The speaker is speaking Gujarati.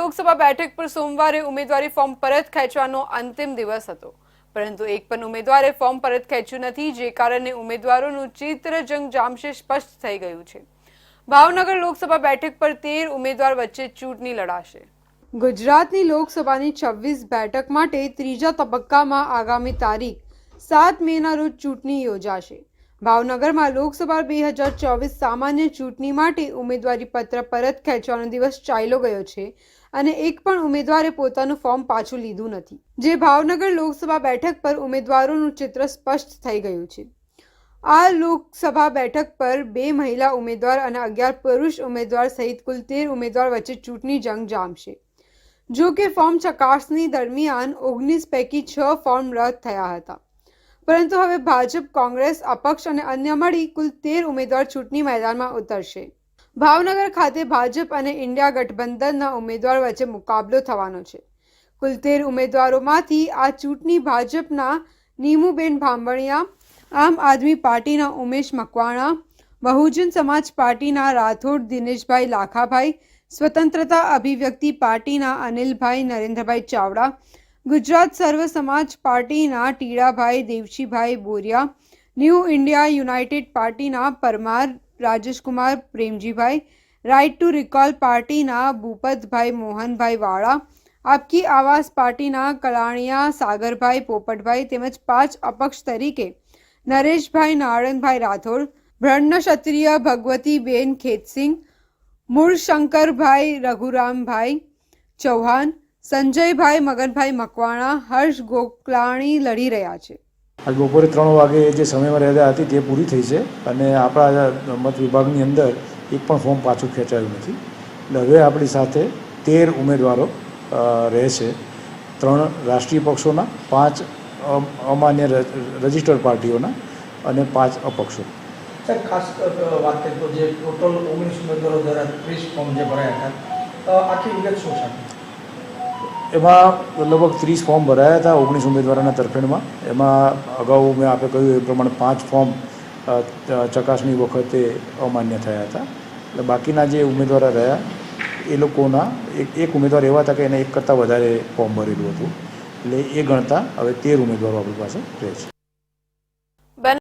લોકસભા બેઠક પર સોમવારે ઉમેદવારી ફોર્મ પરત ખેંચવાનો અંતિમ દિવસ હતો, પરંતુ એક પણ ઉમેદવારે ફોર્મ પરત ખેંચ્યું નથી, જે કારણે ઉમેદવારોનું ચિત્ર જંગ જામશે સ્પષ્ટ થઈ ગયું છે। ભાવનગર લોકસભા બેઠક પર 13 ઉમેદવાર વચ્ચે ચૂંટણી લડાશે। ગુજરાતની લોકસભાની 26 બેઠક માટે ત્રીજા તબક્કામાં આગામી તારીખ 7 મેના રોજ ચૂંટણી યોજાશે। ભાવનગરમાં લોકસભા 2024 સામાન્ય ચૂંટણી માટે ઉમેદવારી પત્ર પરત ખેંચવાનો દિવસ ચાલ્યો ગયો છે અને એક પણ ઉમેદવારે પોતાનું ફોર્મ પાછું લીધું નથી, જે ભાવનગર લોકસભા બેઠક પર ઉમેદવારોનું ચિત્ર સ્પષ્ટ થઈ ગયું છે। આ લોકસભા બેઠક પર 2 મહિલા ઉમેદવાર અને 11 પુરુષ ઉમેદવાર સહિત કુલ 13 ઉમેદવાર વચ્ચે ચૂંટણી જંગ જામશે। જો કે ફોર્મ ચકાસણી દરમિયાન 19 પૈકી 6 ફોર્મ રદ થયા હતા, પરંતુ હવે ભાજપ, કોંગ્રેસ, અપક્ષ અને અન્ય મળી કુલ 13 ઉમેદવાર ચૂંટણી મેદાનમાં ઉતરશે। ભાવનગર ખાતે ભાજપ અને ઇન્ડિયા ગઠબંધનના ઉમેદવાર વચ્ચે મુકાબલો થવાનો છે। કુલ 13 ઉમેદવારોમાંથી આ ચૂંટણી ભાજપના નીમુબેન ભાંભણિયા, આમ આદમી પાર્ટીના ઉમેશ મકવાણા, બહુજન સમાજ પાર્ટીના રાઠોડ દિનેશભાઈ લાખાભાઈ, સ્વતંત્રતા અભિવ્યક્તિ પાર્ટીના અનિલભાઈ નરેન્દ્રભાઈ ચાવડા, ગુજરાત સર્વ સમાજ પાર્ટીના Tidabhai Devshibhai Boriya, new India united પાર્ટીના Parmar Rajeshkumar Premjibhai, right to recall પાર્ટીના ભૂપતભાઈ મોહનભાઈ વાળા, આપકી આવાસ પાર્ટીના કલાણિયા સાગરભાઈ પોપટભાઈ તેમજ 5 અપક્ષ તરીકે નરેશભાઈ નારાયણભાઈ રાઠોડ, બ્રહ્મ ક્ષત્રિય ભગવતીબેન ખેતસિંહ, મૂળશંકરભાઈ રઘુરામભાઈ ચૌહાણ, સંજયભાઈ મગનભાઈ મકવાણા, હર્ષ ગોકલાણી લડી રહ્યા છે। આજ બપોરે 3 વાગે જે સમયમર્યાદા હતી તે પૂરી થઈ છે અને આપણા મત વિભાગની અંદર એક પણ ફોર્મ પાછું ખેંચાયું નથી। એટલે હવે આપણી સાથે 13 ઉમેદવારો રહેશે, 3 રાષ્ટ્રીય પક્ષોના, 5 અમાન્ય રજિસ્ટર્ડ પાર્ટીઓના અને 5 અપક્ષો। સર, ખાસ વાત કરીએ તો જે ટોટલ 19 ઉમેદવારો દ્વારા 30 ફોર્મ જે ભરાયા હતા, આખી વિગત શું છે? એમાં લગભગ 30 ફોર્મ ભરાયા હતા 19 ઉમેદવારોના તરફેણમાં। એમાં અગાઉ મેં આપે કહ્યું એ પ્રમાણે 5 ફોર્મ ચકાસણી વખતે અમાન્ય થયા હતા। એટલે બાકીના જે ઉમેદવારો રહ્યા એ લોકોના એક ઉમેદવાર એવા હતા કે એને એક કરતાં વધારે ફોર્મ ભરેલું હતું, એટલે એ ગણતા હવે 13 ઉમેદવારો આપણી પાસે રહે છે।